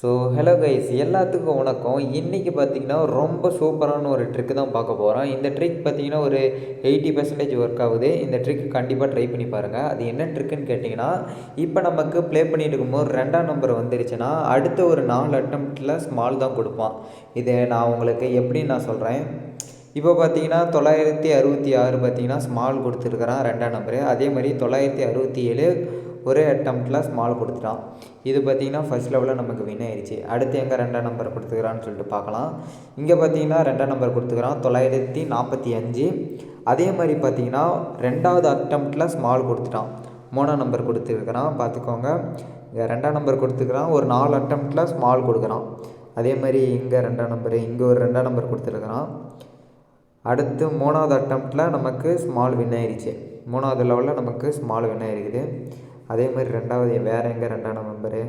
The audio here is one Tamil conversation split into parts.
ஸோ ஹலோ கைஸ், எல்லாத்துக்கும் வணக்கம். இன்றைக்கி பார்த்தீங்கன்னா ரொம்ப சூப்பரான ஒரு ட்ரிக்கு தான் பார்க்க போகிறோம். இந்த ட்ரிக் பார்த்தீங்கன்னா ஒரு 80% ஒர்க் ஆகுது. இந்த ட்ரிக் கண்டிப்பாக ட்ரை பண்ணி பாருங்கள். அது என்ன ட்ரிக்குன்னு கேட்டிங்கன்னா, இப்போ நமக்கு ப்ளே பண்ணிட்டு இருக்கும்போது 2ஆம் நம்பர் வந்துருச்சுன்னா அடுத்த ஒரு 4 அட்டம்ப்டில் ஸ்மால் தான் கொடுப்பான். இதை நான் உங்களுக்கு எப்படின்னு நான் சொல்கிறேன். இப்போ பார்த்தீங்கன்னா 966 பார்த்தீங்கன்னா ஸ்மால் கொடுத்துருக்குறான் 2ஆம் நம்பரு. அதே மாதிரி 967 ஒரே அட்டம்ப்டில் ஸ்மால் கொடுத்துட்டான். இது பார்த்தீங்கன்னா ஃபர்ஸ்ட் லெவலில் நமக்கு வின் ஆயிடுச்சு. அடுத்து எங்கே 2ஆம் நம்பர் கொடுத்துக்கிறான்னு சொல்லிட்டு பார்க்கலாம். இங்கே பார்த்தீங்கன்னா 2ஆம் நம்பர் கொடுத்துக்கிறான் 945. அதே மாதிரி பார்த்தீங்கன்னா 2வது அட்டம்ப்டில் ஸ்மால் கொடுத்துட்டான். 3ஆம் நம்பர் கொடுத்துருக்கிறான் பார்த்துக்கோங்க. இங்கே 2ஆம் நம்பர் கொடுத்துக்கிறான், ஒரு 4 அட்டம்ப்டில் ஸ்மால் கொடுக்குறான். அதே மாதிரி இங்கே 2ஆம் நம்பரு, இங்கே ஒரு 2ஆம் நம்பர் கொடுத்துருக்குறான். அடுத்து 3வது அட்டம்ப்டில் நமக்கு ஸ்மால் வின் ஆயிடுச்சு. 3வது லெவலில் நமக்கு ஸ்மால் வின் ஆகிருக்குது. அதே மாதிரி 2வது வேறு எங்கே 2ஆம் நம்பரு,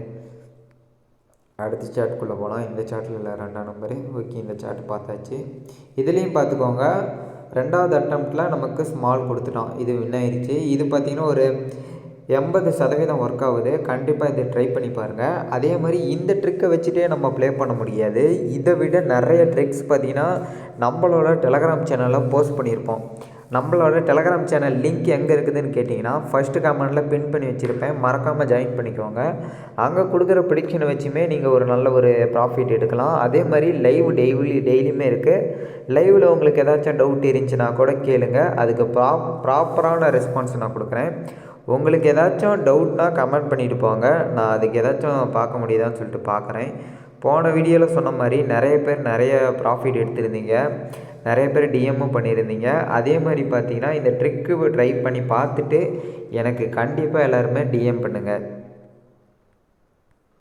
அடுத்த சார்ட்டுக்குள்ளே போகலாம். இந்த சார்ட்டில் இல்லை 2ஆம் நம்பரு. ஓகே, இந்த சார்ட் பார்த்தாச்சு. இதுலேயும் பார்த்துக்கோங்க, 2வது அட்டம்ப்டில் நமக்கு ஸ்மால் கொடுத்துட்டான். இது வின் ஆயிடுச்சு. இது பார்த்திங்கன்னா ஒரு 80% ஒர்க் ஆகுது. கண்டிப்பாக இதை ட்ரை பண்ணி பாருங்கள். அதே மாதிரி இந்த ட்ரிக்கை வச்சுட்டே நம்ம ப்ளே பண்ண முடியாது. இதை விட நிறைய ட்ரிக்ஸ் பார்த்திங்கன்னா நம்மளோட டெலகிராம் சேனலில் போஸ்ட் பண்ணியிருப்போம். நம்மளோட டெலகிராம் சேனல் லிங்க் எங்கே இருக்குதுன்னு கேட்டிங்கன்னா ஃபஸ்ட்டு கமெண்டில் பின் பண்ணி வச்சுருப்பேன். மறக்காமல் ஜாயின் பண்ணிக்கோங்க. அங்கே கொடுக்குற ப்ரிடிக்ஷனை வச்சுமே நீங்கள் ஒரு நல்ல ஒரு ப்ராஃபிட் எடுக்கலாம். அதே மாதிரி லைவ் டெய்லியுமே இருக்குது. லைவில் உங்களுக்கு ஏதாச்சும் டவுட் இருந்துச்சுன்னா கூட கேளுங்க. அதுக்கு ப்ராப்பரான ரெஸ்பான்ஸ் நான் கொடுக்குறேன். உங்களுக்கு ஏதாச்சும் டவுட்னா கமெண்ட் பண்ணிட்டு போங்க. நான் அதுக்கு ஏதாச்சும் பார்க்க முடியுதான்னு சொல்லிட்டு பார்க்குறேன். போன வீடியோவில் சொன்ன மாதிரி நிறைய பேர் நிறைய ப்ராஃபிட் எடுத்திருந்தீங்க. நிறைய பேர் டிஎம்மும் பண்ணியிருந்தீங்க. அதே மாதிரி பார்த்தீங்கன்னா இந்த ட்ரிக்கு ட்ரை பண்ணி பார்த்துட்டு எனக்கு கண்டிப்பாக எல்லாருமே டிஎம் பண்ணுங்கள்.